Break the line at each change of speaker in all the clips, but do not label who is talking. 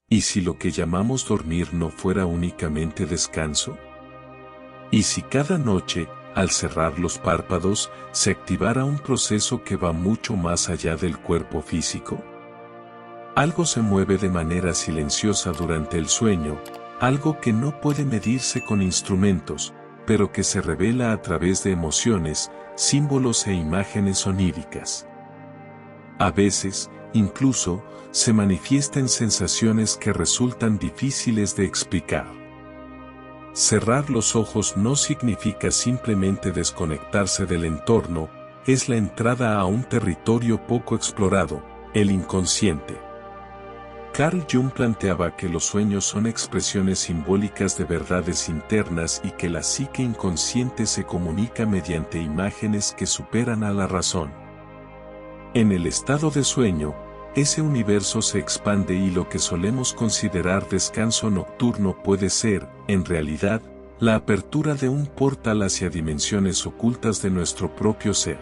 ¿Y si lo que llamamos dormir no fuera únicamente descanso? ¿Y si cada noche, al cerrar los párpados, se activara un proceso que va mucho más allá del cuerpo físico? Algo se mueve de manera silenciosa durante el sueño, algo que no puede medirse con instrumentos, pero que se revela a través de emociones, símbolos e imágenes oníricas. A veces, incluso, se manifiesta en sensaciones que resultan difíciles de explicar. Cerrar los ojos no significa simplemente desconectarse del entorno, es la entrada a un territorio poco explorado, el inconsciente. Carl Jung planteaba que los sueños son expresiones simbólicas de verdades internas y que la psique inconsciente se comunica mediante imágenes que superan a la razón. En el estado de sueño, ese universo se expande y lo que solemos considerar descanso nocturno puede ser, en realidad, la apertura de un portal hacia dimensiones ocultas de nuestro propio ser.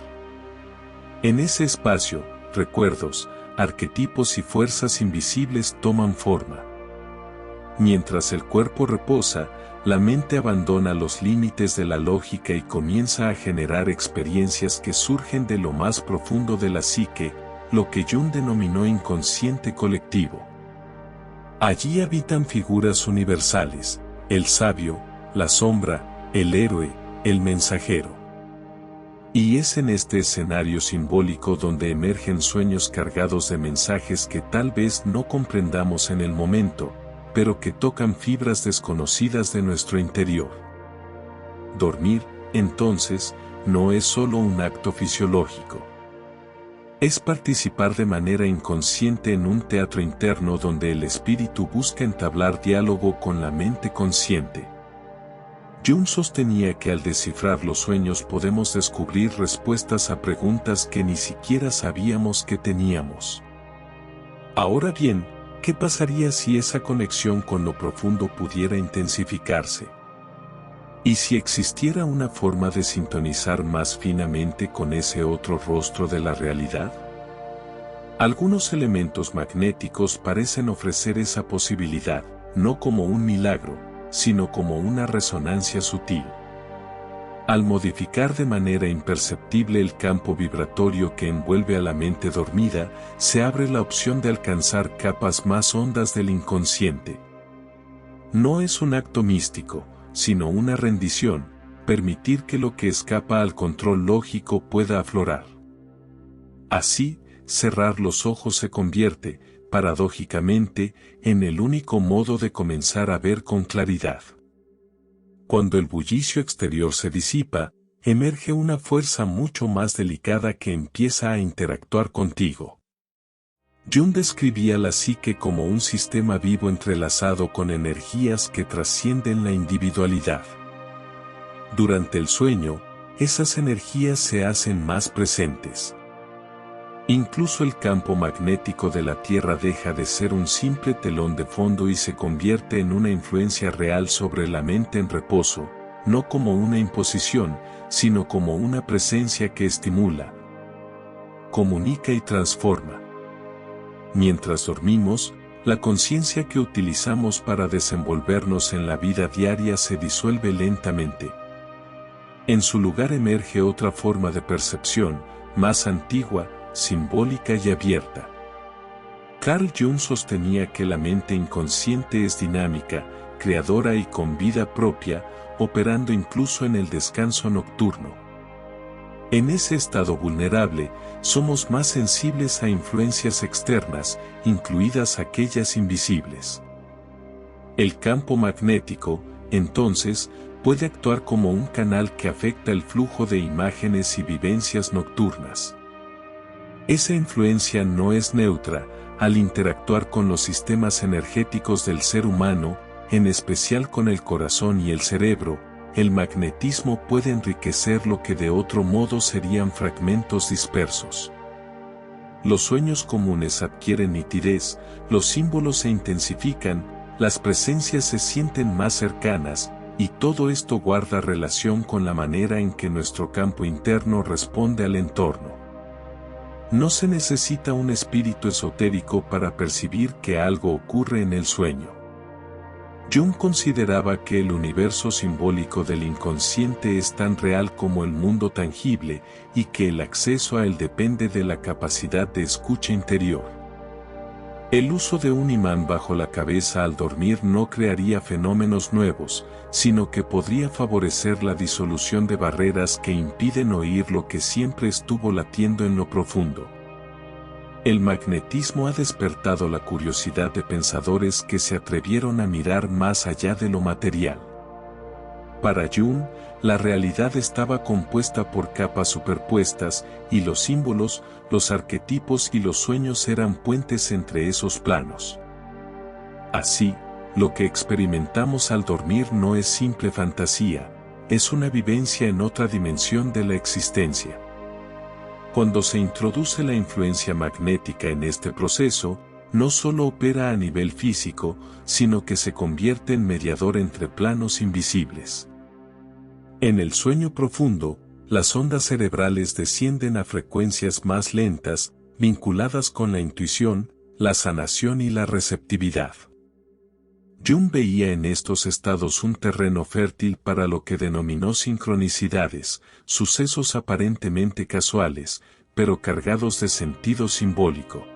En ese espacio, recuerdos, arquetipos y fuerzas invisibles toman forma. Mientras el cuerpo reposa, la mente abandona los límites de la lógica y comienza a generar experiencias que surgen de lo más profundo de la psique, lo que Jung denominó inconsciente colectivo. Allí habitan figuras universales, el sabio, la sombra, el héroe, el mensajero. Y es en este escenario simbólico donde emergen sueños cargados de mensajes que tal vez no comprendamos en el momento, pero que tocan fibras desconocidas de nuestro interior. Dormir, entonces, no es solo un acto fisiológico. Es participar de manera inconsciente en un teatro interno donde el espíritu busca entablar diálogo con la mente consciente. Jung sostenía que al descifrar los sueños podemos descubrir respuestas a preguntas que ni siquiera sabíamos que teníamos. Ahora bien, ¿qué pasaría si esa conexión con lo profundo pudiera intensificarse? ¿Y si existiera una forma de sintonizar más finamente con ese otro rostro de la realidad? Algunos elementos magnéticos parecen ofrecer esa posibilidad, no como un milagro, sino como una resonancia sutil. Al modificar de manera imperceptible el campo vibratorio que envuelve a la mente dormida, se abre la opción de alcanzar capas más hondas del inconsciente. No es un acto místico, sino una rendición, permitir que lo que escapa al control lógico pueda aflorar. Así, cerrar los ojos se convierte, paradójicamente, en el único modo de comenzar a ver con claridad. Cuando el bullicio exterior se disipa, emerge una fuerza mucho más delicada que empieza a interactuar contigo. Jung describía la psique como un sistema vivo entrelazado con energías que trascienden la individualidad. Durante el sueño, esas energías se hacen más presentes. Incluso el campo magnético de la Tierra deja de ser un simple telón de fondo y se convierte en una influencia real sobre la mente en reposo, no como una imposición, sino como una presencia que estimula, comunica y transforma. Mientras dormimos, la conciencia que utilizamos para desenvolvernos en la vida diaria se disuelve lentamente. En su lugar emerge otra forma de percepción, más antigua, simbólica y abierta. Carl Jung sostenía que la mente inconsciente es dinámica, creadora y con vida propia, operando incluso en el descanso nocturno. En ese estado vulnerable, somos más sensibles a influencias externas, incluidas aquellas invisibles. El campo magnético, entonces, puede actuar como un canal que afecta el flujo de imágenes y vivencias nocturnas. Esa influencia no es neutra, al interactuar con los sistemas energéticos del ser humano, en especial con el corazón y el cerebro, el magnetismo puede enriquecer lo que de otro modo serían fragmentos dispersos. Los sueños comunes adquieren nitidez, los símbolos se intensifican, las presencias se sienten más cercanas, y todo esto guarda relación con la manera en que nuestro campo interno responde al entorno. No se necesita un espíritu esotérico para percibir que algo ocurre en el sueño. Jung consideraba que el universo simbólico del inconsciente es tan real como el mundo tangible y que el acceso a él depende de la capacidad de escucha interior. El uso de un imán bajo la cabeza al dormir no crearía fenómenos nuevos, sino que podría favorecer la disolución de barreras que impiden oír lo que siempre estuvo latiendo en lo profundo. El magnetismo ha despertado la curiosidad de pensadores que se atrevieron a mirar más allá de lo material. Para Jung, la realidad estaba compuesta por capas superpuestas, y los símbolos, los arquetipos y los sueños eran puentes entre esos planos. Así, lo que experimentamos al dormir no es simple fantasía, es una vivencia en otra dimensión de la existencia. Cuando se introduce la influencia magnética en este proceso, no solo opera a nivel físico, sino que se convierte en mediador entre planos invisibles. En el sueño profundo, las ondas cerebrales descienden a frecuencias más lentas, vinculadas con la intuición, la sanación y la receptividad. Jung veía en estos estados un terreno fértil para lo que denominó sincronicidades, sucesos aparentemente casuales, pero cargados de sentido simbólico.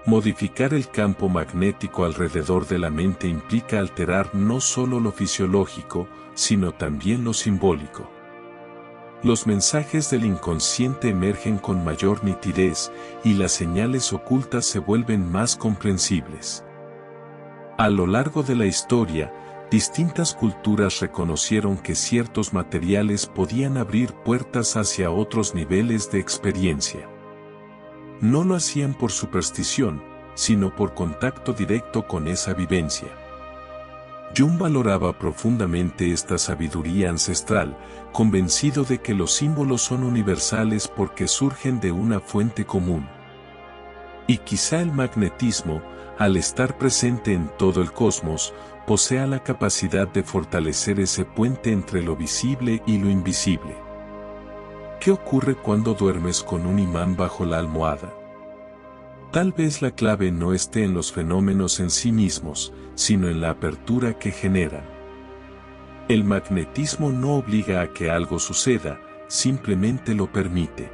Modificar el campo magnético alrededor de la mente implica alterar no solo lo fisiológico, sino también lo simbólico. Los mensajes del inconsciente emergen con mayor nitidez, y las señales ocultas se vuelven más comprensibles. A lo largo de la historia, distintas culturas reconocieron que ciertos materiales podían abrir puertas hacia otros niveles de experiencia. No lo hacían por superstición, sino por contacto directo con esa vivencia. Jung valoraba profundamente esta sabiduría ancestral, convencido de que los símbolos son universales porque surgen de una fuente común. Y quizá el magnetismo, al estar presente en todo el cosmos, posea la capacidad de fortalecer ese puente entre lo visible y lo invisible. ¿Qué ocurre cuando duermes con un imán bajo la almohada? Tal vez la clave no esté en los fenómenos en sí mismos, sino en la apertura que generan. El magnetismo no obliga a que algo suceda, simplemente lo permite.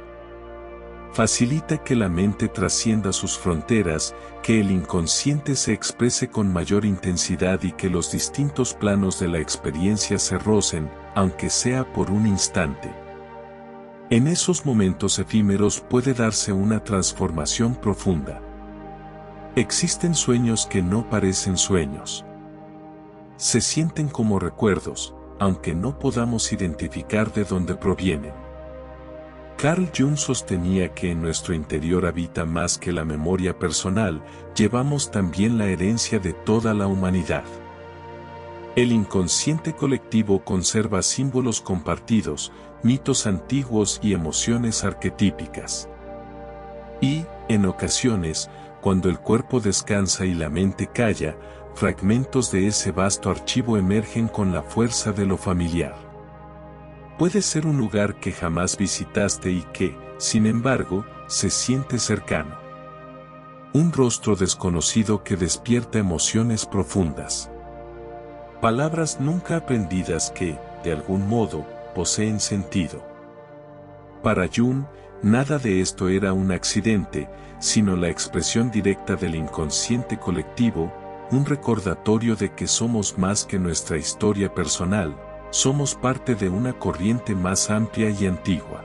Facilita que la mente trascienda sus fronteras, que el inconsciente se exprese con mayor intensidad y que los distintos planos de la experiencia se rocen, aunque sea por un instante. En esos momentos efímeros puede darse una transformación profunda. Existen sueños que no parecen sueños. Se sienten como recuerdos, aunque no podamos identificar de dónde provienen. Carl Jung sostenía que en nuestro interior habita más que la memoria personal, llevamos también la herencia de toda la humanidad. El inconsciente colectivo conserva símbolos compartidos, mitos antiguos y emociones arquetípicas. Y, en ocasiones, cuando el cuerpo descansa y la mente calla, fragmentos de ese vasto archivo emergen con la fuerza de lo familiar. Puede ser un lugar que jamás visitaste y que, sin embargo, se siente cercano. Un rostro desconocido que despierta emociones profundas. Palabras nunca aprendidas que, de algún modo, poseen sentido. Para Jung, nada de esto era un accidente, sino la expresión directa del inconsciente colectivo, un recordatorio de que somos más que nuestra historia personal. Somos parte de una corriente más amplia y antigua.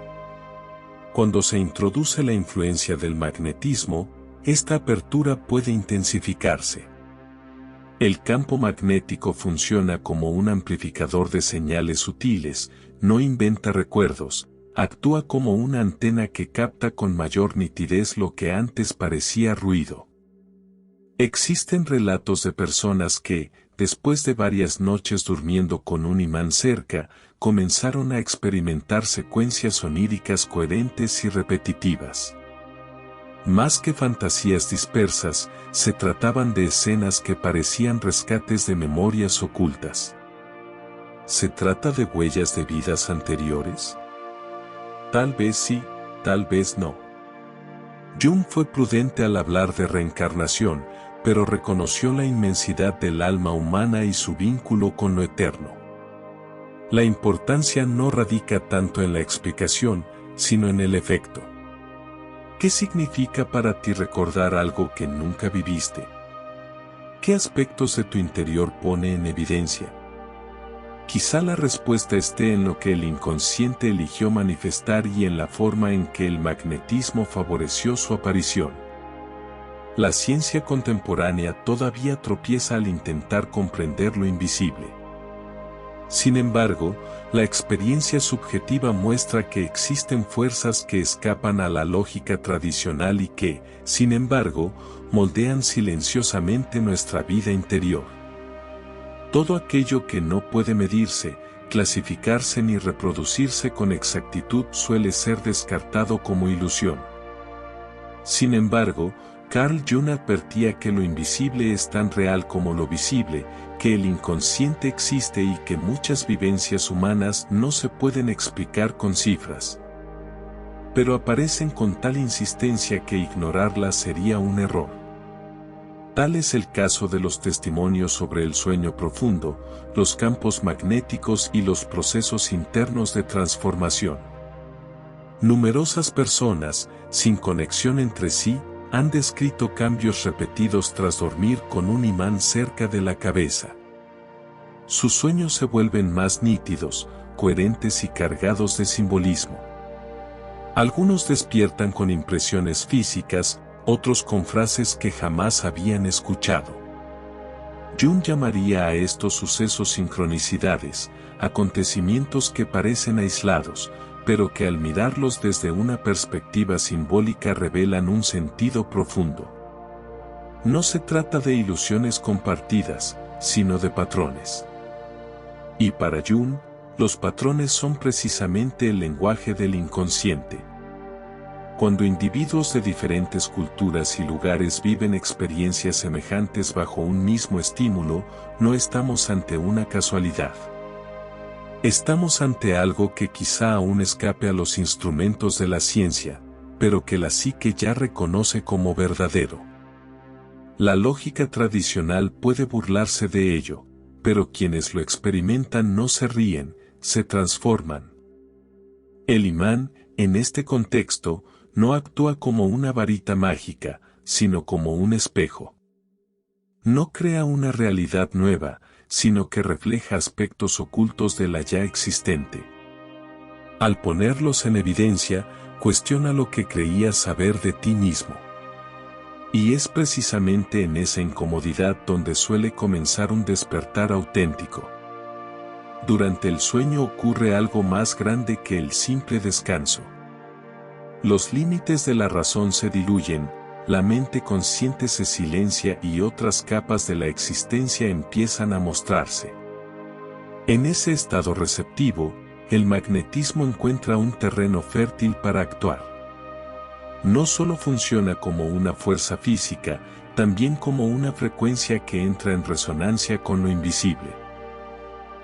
Cuando se introduce la influencia del magnetismo, esta apertura puede intensificarse. El campo magnético funciona como un amplificador de señales sutiles, no inventa recuerdos, actúa como una antena que capta con mayor nitidez lo que antes parecía ruido. Existen relatos de personas que, después de varias noches durmiendo con un imán cerca, comenzaron a experimentar secuencias oníricas coherentes y repetitivas. Más que fantasías dispersas, se trataban de escenas que parecían rescates de memorias ocultas. ¿Se trata de huellas de vidas anteriores? Tal vez sí, tal vez no. Jung fue prudente al hablar de reencarnación, pero reconoció la inmensidad del alma humana y su vínculo con lo eterno. La importancia no radica tanto en la explicación, sino en el efecto. ¿Qué significa para ti recordar algo que nunca viviste? ¿Qué aspectos de tu interior pone en evidencia? Quizá la respuesta esté en lo que el inconsciente eligió manifestar y en la forma en que el magnetismo favoreció su aparición. La ciencia contemporánea todavía tropieza al intentar comprender lo invisible. Sin embargo, la experiencia subjetiva muestra que existen fuerzas que escapan a la lógica tradicional y que, sin embargo, moldean silenciosamente nuestra vida interior. Todo aquello que no puede medirse, clasificarse ni reproducirse con exactitud suele ser descartado como ilusión. Sin embargo, Carl Jung advertía que lo invisible es tan real como lo visible, que el inconsciente existe y que muchas vivencias humanas no se pueden explicar con cifras. Pero aparecen con tal insistencia que ignorarlas sería un error. Tal es el caso de los testimonios sobre el sueño profundo, los campos magnéticos y los procesos internos de transformación. Numerosas personas, sin conexión entre sí, han descrito cambios repetidos tras dormir con un imán cerca de la cabeza. Sus sueños se vuelven más nítidos, coherentes y cargados de simbolismo. Algunos despiertan con impresiones físicas, otros con frases que jamás habían escuchado. Jung llamaría a estos sucesos sincronicidades, acontecimientos que parecen aislados, pero que al mirarlos desde una perspectiva simbólica revelan un sentido profundo. No se trata de ilusiones compartidas, sino de patrones. Y para Jung, los patrones son precisamente el lenguaje del inconsciente. Cuando individuos de diferentes culturas y lugares viven experiencias semejantes bajo un mismo estímulo, no estamos ante una casualidad. Estamos ante algo que quizá aún escape a los instrumentos de la ciencia, pero que la psique ya reconoce como verdadero. La lógica tradicional puede burlarse de ello, pero quienes lo experimentan no se ríen, se transforman. El imán, en este contexto, no actúa como una varita mágica, sino como un espejo. No crea una realidad nueva, sino que refleja aspectos ocultos de la ya existente. Al ponerlos en evidencia, cuestiona lo que creías saber de ti mismo. Y es precisamente en esa incomodidad donde suele comenzar un despertar auténtico. Durante el sueño ocurre algo más grande que el simple descanso. Los límites de la razón se diluyen, la mente consciente se silencia y otras capas de la existencia empiezan a mostrarse. En ese estado receptivo, el magnetismo encuentra un terreno fértil para actuar. No solo funciona como una fuerza física, también como una frecuencia que entra en resonancia con lo invisible.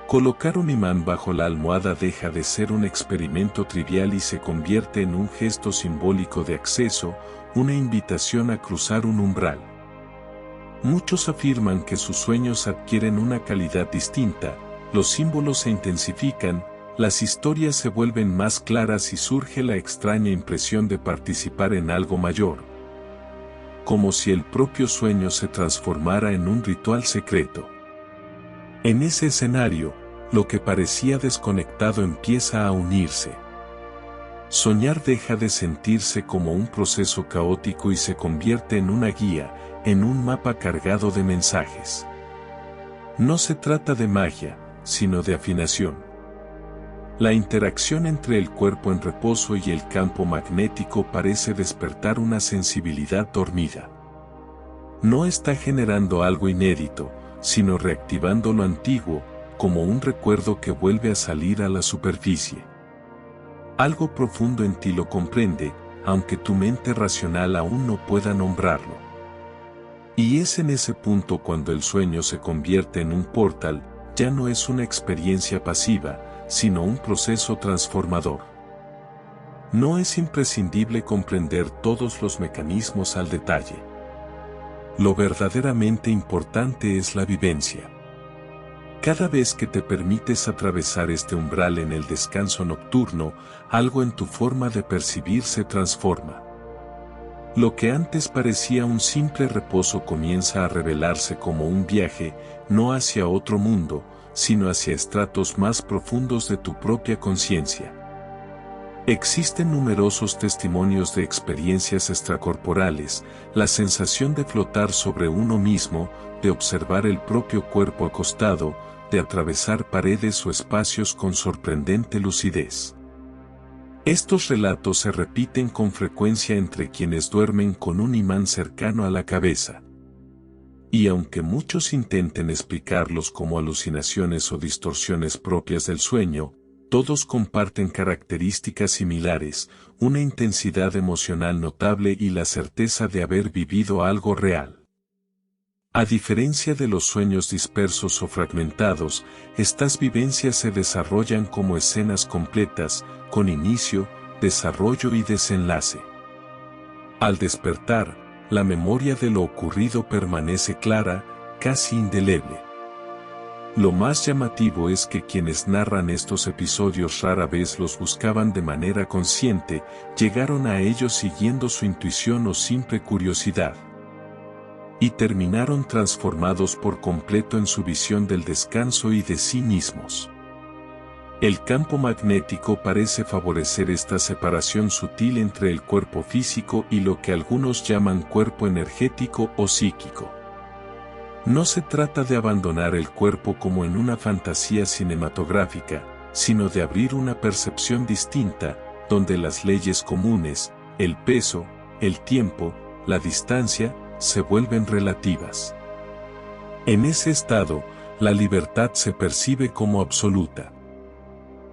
Colocar un imán bajo la almohada deja de ser un experimento trivial y se convierte en un gesto simbólico de acceso, una invitación a cruzar un umbral. Muchos afirman que sus sueños adquieren una calidad distinta, los símbolos se intensifican, las historias se vuelven más claras y surge la extraña impresión de participar en algo mayor. Como si el propio sueño se transformara en un ritual secreto. En ese escenario, lo que parecía desconectado empieza a unirse. Soñar deja de sentirse como un proceso caótico y se convierte en una guía, en un mapa cargado de mensajes. No se trata de magia, sino de afinación. La interacción entre el cuerpo en reposo y el campo magnético parece despertar una sensibilidad dormida. No está generando algo inédito, sino reactivando lo antiguo, como un recuerdo que vuelve a salir a la superficie. Algo profundo en ti lo comprende, aunque tu mente racional aún no pueda nombrarlo. Y es en ese punto cuando el sueño se convierte en un portal, ya no es una experiencia pasiva, sino un proceso transformador. No es imprescindible comprender todos los mecanismos al detalle. Lo verdaderamente importante es la vivencia. Cada vez que te permites atravesar este umbral en el descanso nocturno, algo en tu forma de percibir se transforma. Lo que antes parecía un simple reposo comienza a revelarse como un viaje, no hacia otro mundo, sino hacia estratos más profundos de tu propia conciencia. Existen numerosos testimonios de experiencias extracorporales, la sensación de flotar sobre uno mismo, de observar el propio cuerpo acostado, de atravesar paredes o espacios con sorprendente lucidez. Estos relatos se repiten con frecuencia entre quienes duermen con un imán cercano a la cabeza. Y aunque muchos intenten explicarlos como alucinaciones o distorsiones propias del sueño, todos comparten características similares, una intensidad emocional notable y la certeza de haber vivido algo real. A diferencia de los sueños dispersos o fragmentados, estas vivencias se desarrollan como escenas completas, con inicio, desarrollo y desenlace. Al despertar, la memoria de lo ocurrido permanece clara, casi indeleble. Lo más llamativo es que quienes narran estos episodios rara vez los buscaban de manera consciente, llegaron a ellos siguiendo su intuición o simple curiosidad. Y terminaron transformados por completo en su visión del descanso y de sí mismos. El campo magnético parece favorecer esta separación sutil entre el cuerpo físico y lo que algunos llaman cuerpo energético o psíquico. No se trata de abandonar el cuerpo como en una fantasía cinematográfica, sino de abrir una percepción distinta, donde las leyes comunes, el peso, el tiempo, la distancia, se vuelven relativas. En ese estado, la libertad se percibe como absoluta.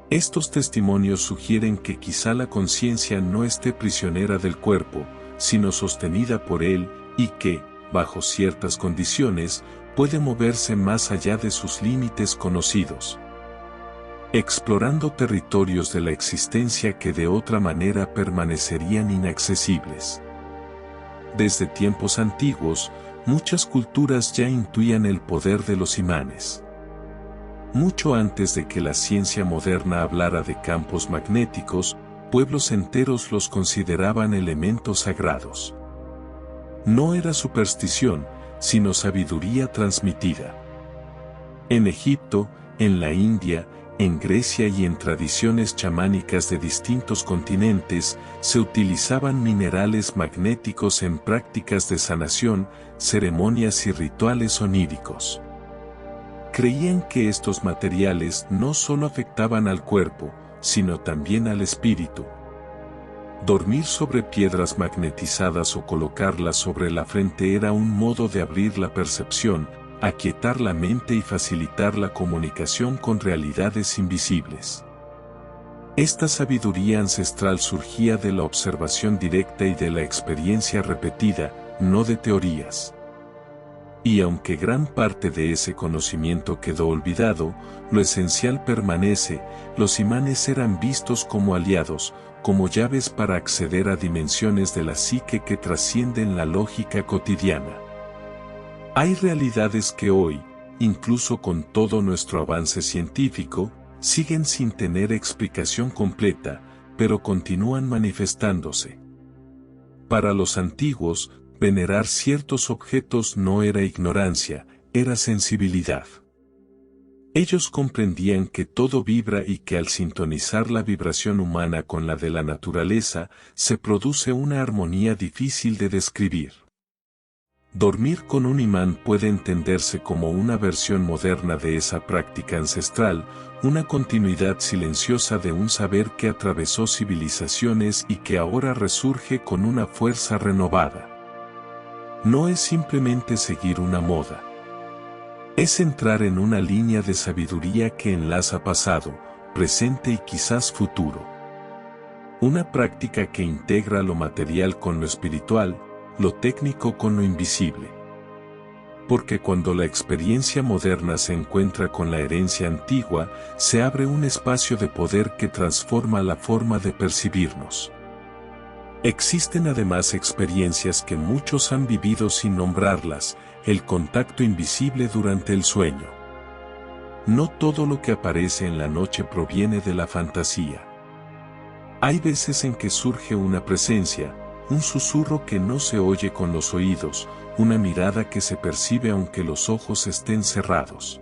Estos testimonios sugieren que quizá la conciencia no esté prisionera del cuerpo, sino sostenida por él, y que, bajo ciertas condiciones, puede moverse más allá de sus límites conocidos, explorando territorios de la existencia que de otra manera permanecerían inaccesibles. Desde tiempos antiguos, muchas culturas ya intuían el poder de los imanes. Mucho antes de que la ciencia moderna hablara de campos magnéticos, pueblos enteros los consideraban elementos sagrados. No era superstición, sino sabiduría transmitida. En Egipto, en la India, en Grecia y en tradiciones chamánicas de distintos continentes, se utilizaban minerales magnéticos en prácticas de sanación, ceremonias y rituales oníricos. Creían que estos materiales no solo afectaban al cuerpo, sino también al espíritu. Dormir sobre piedras magnetizadas o colocarlas sobre la frente era un modo de abrir la percepción, aquietar la mente y facilitar la comunicación con realidades invisibles. Esta sabiduría ancestral surgía de la observación directa y de la experiencia repetida, no de teorías. Y aunque gran parte de ese conocimiento quedó olvidado, lo esencial permanece, los imanes eran vistos como aliados, como llaves para acceder a dimensiones de la psique que trascienden la lógica cotidiana. Hay realidades que hoy, incluso con todo nuestro avance científico, siguen sin tener explicación completa, pero continúan manifestándose. Para los antiguos, venerar ciertos objetos no era ignorancia, era sensibilidad. Ellos comprendían que todo vibra y que al sintonizar la vibración humana con la de la naturaleza, se produce una armonía difícil de describir. Dormir con un imán puede entenderse como una versión moderna de esa práctica ancestral, una continuidad silenciosa de un saber que atravesó civilizaciones y que ahora resurge con una fuerza renovada. No es simplemente seguir una moda. Es entrar en una línea de sabiduría que enlaza pasado, presente y quizás futuro. Una práctica que integra lo material con lo espiritual, lo técnico con lo invisible. Porque cuando la experiencia moderna se encuentra con la herencia antigua, se abre un espacio de poder que transforma la forma de percibirnos. Existen además experiencias que muchos han vivido sin nombrarlas, el contacto invisible durante el sueño. No todo lo que aparece en la noche proviene de la fantasía. Hay veces en que surge una presencia, un susurro que no se oye con los oídos, una mirada que se percibe aunque los ojos estén cerrados.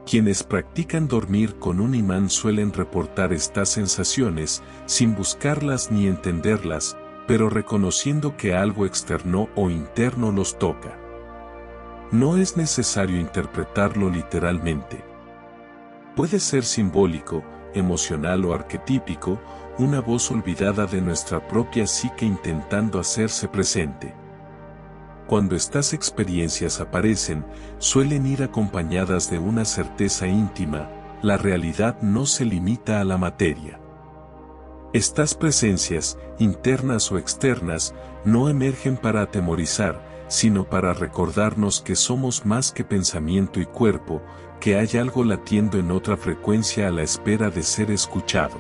Quienes practican dormir con un imán suelen reportar estas sensaciones, sin buscarlas ni entenderlas, pero reconociendo que algo externo o interno los toca. No es necesario interpretarlo literalmente. Puede ser simbólico, emocional o arquetípico, una voz olvidada de nuestra propia psique intentando hacerse presente. Cuando estas experiencias aparecen, suelen ir acompañadas de una certeza íntima: la realidad no se limita a la materia. Estas presencias, internas o externas, no emergen para atemorizar, sino para recordarnos que somos más que pensamiento y cuerpo, que hay algo latiendo en otra frecuencia a la espera de ser escuchado.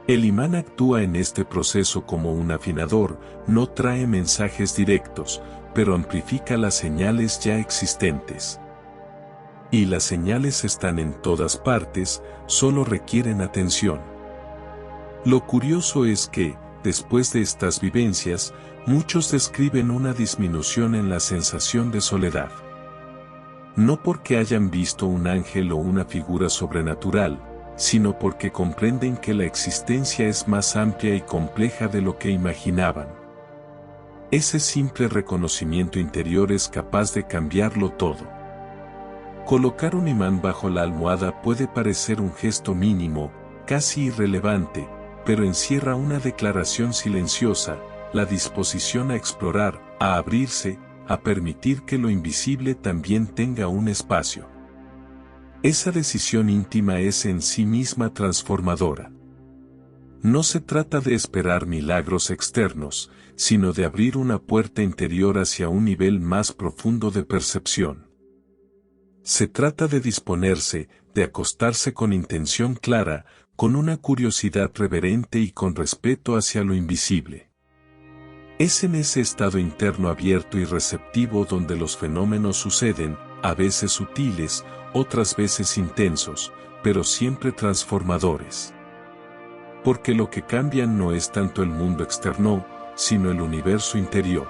El imán actúa en este proceso como un afinador, no trae mensajes directos, pero amplifica las señales ya existentes. Y las señales están en todas partes, solo requieren atención. Lo curioso es que, después de estas vivencias, muchos describen una disminución en la sensación de soledad. No porque hayan visto un ángel o una figura sobrenatural, sino porque comprenden que la existencia es más amplia y compleja de lo que imaginaban. Ese simple reconocimiento interior es capaz de cambiarlo todo. Colocar un imán bajo la almohada puede parecer un gesto mínimo, casi irrelevante, pero encierra una declaración silenciosa: la disposición a explorar, a abrirse, a permitir que lo invisible también tenga un espacio. Esa decisión íntima es en sí misma transformadora. No se trata de esperar milagros externos, sino de abrir una puerta interior hacia un nivel más profundo de percepción. Se trata de disponerse, de acostarse con intención clara, con una curiosidad reverente y con respeto hacia lo invisible. Es en ese estado interno abierto y receptivo donde los fenómenos suceden, a veces sutiles, otras veces intensos, pero siempre transformadores. Porque lo que cambia no es tanto el mundo externo, sino el universo interior.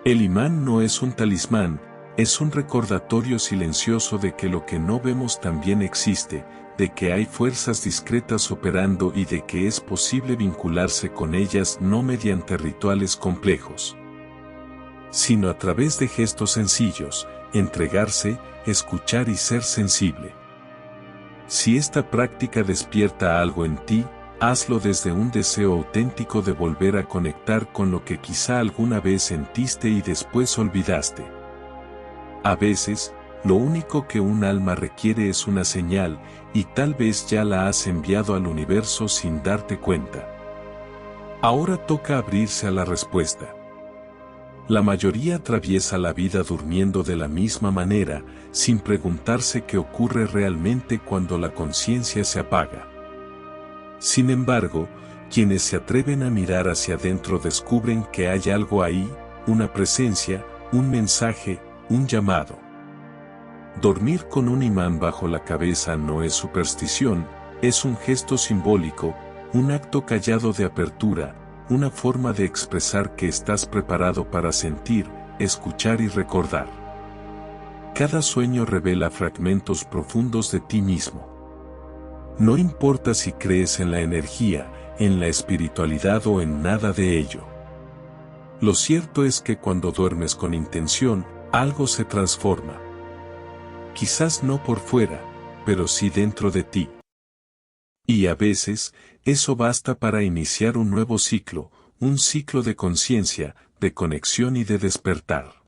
El imán no es un talismán, es un recordatorio silencioso de que lo que no vemos también existe, de que hay fuerzas discretas operando y de que es posible vincularse con ellas no mediante rituales complejos, sino a través de gestos sencillos: entregarse, escuchar y ser sensible. Si esta práctica despierta algo en ti, hazlo desde un deseo auténtico de volver a conectar con lo que quizá alguna vez sentiste y después olvidaste. A veces, lo único que un alma requiere es una señal, y tal vez ya la has enviado al universo sin darte cuenta. Ahora toca abrirse a la respuesta. La mayoría atraviesa la vida durmiendo de la misma manera, sin preguntarse qué ocurre realmente cuando la conciencia se apaga. Sin embargo, quienes se atreven a mirar hacia adentro descubren que hay algo ahí, una presencia, un mensaje, un llamado. Dormir con un imán bajo la cabeza no es superstición, es un gesto simbólico, un acto callado de apertura, una forma de expresar que estás preparado para sentir, escuchar y recordar. Cada sueño revela fragmentos profundos de ti mismo. No importa si crees en la energía, en la espiritualidad o en nada de ello. Lo cierto es que cuando duermes con intención, algo se transforma. Quizás no por fuera, pero sí dentro de ti. Y a veces, eso basta para iniciar un nuevo ciclo, un ciclo de conciencia, de conexión y de despertar.